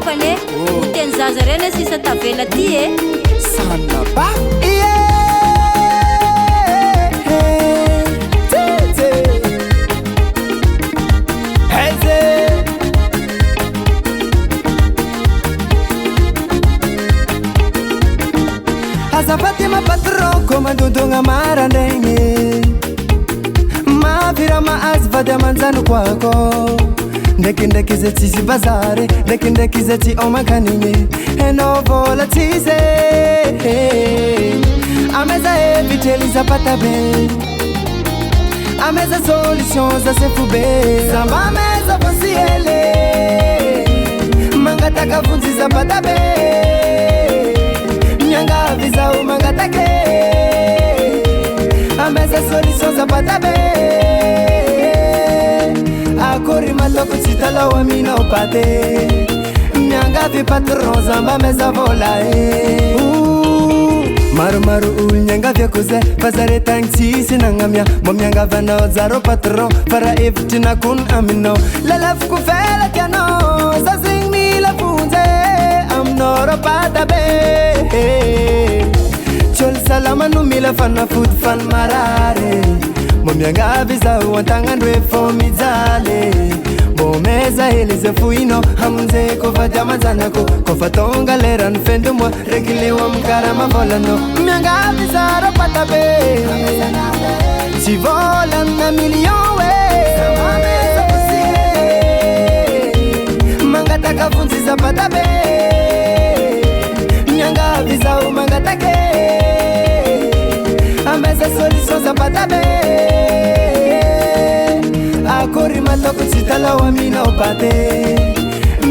nefany hoteny zaza reny sisa tavela ty e sanaba azafady mapatron komandodogna marandregny mavira maazy vady amanjanoko ako ndraikindraiky izy tsisy bazary ndraikindraiky izy tsy omankanigny enao vola tsisy ameza evitry zapata be ameza solution za sefobe zamba ameza fosiele mangataka vonjy zapata be miangavi zao mangatake ameza solution zapata be akory matoko tsy talawa mina opate miangavi patron zamba meza vola e maromaro olo miangavy akoze fa zare tagny tsisy nagnamia mbo miangavy anao zaro patron fa raha evitry nakony aminao lalafoko velaky anao za zegny mila vonjy aminao ro pata be tsôly salama no mila fanafody fany marary mbo miangavy zaho antagnandro efo mijaly mbo meza hely ze fohinao amonjey kofa diamanjanako kofa tonga lerany fendy moa reky leo amikarama volanao miangavy zaro pata be tsy volana million e mangataka vonjy zapata be miangavy zaho mangatake ameza solution zapata be akory matoko tsy talawa mina opate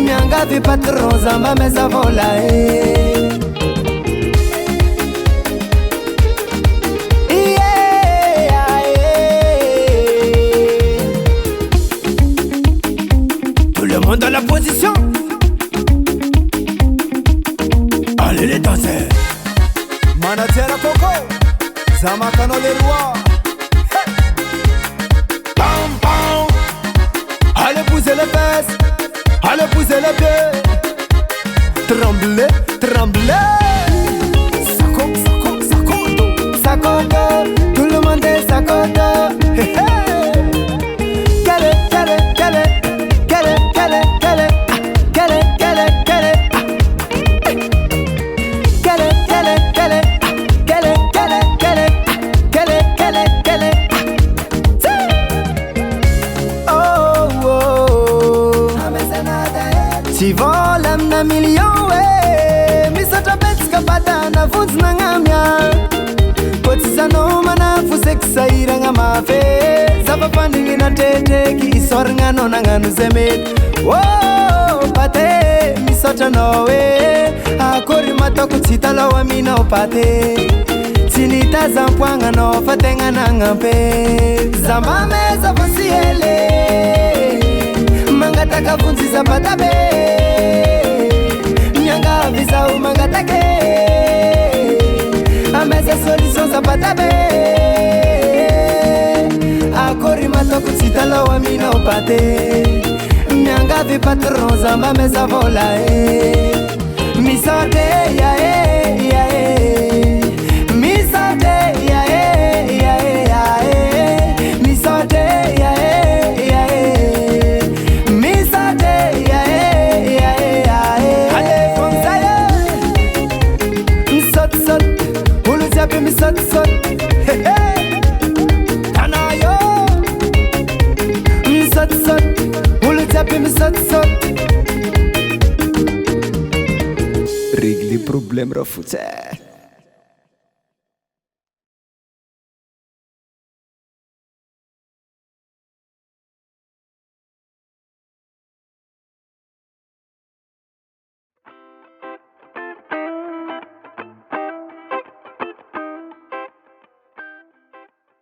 miangavy patron zamba meza vola e tout le monde dans la position. Allez les danseurs Manatiana Coco Zamakano les rois Pam pam allez pousser les fesses allez pousser les pieds tremblez tremblez Sako sako sakoto sakoto tout le monde est sakoto hey, hey. Kale kale kale kale kale kale kale kale kale kale kale kale kale kale kale kale kale kale oh oh si vola na million we misatra betsika bata na vonjy nagnamia kotsisano manafo seky sahiragna mafy zava-pandrignina tretreky isoragna anao nagnano zay mety oh pate misaotra anao e akory matoko tsy talawa aminao pate tsy nitazam-poagna anao fa tegna nagnampy zamba meza fosiele mangataka vonjy zapata be miangavy zaho mangatake ameza solution zapata be akory matoko tsy talawa aminao pate miangavy patron zamba meza vola e misaote ya e ya e misaote ya e ya e ya e misaote ya e ya e misaote ya e ya e ya e ale fonzaye misot sot ulu jabe misot sot he he tanayo misot sot ulu jabe misot sot régler problème rafotsy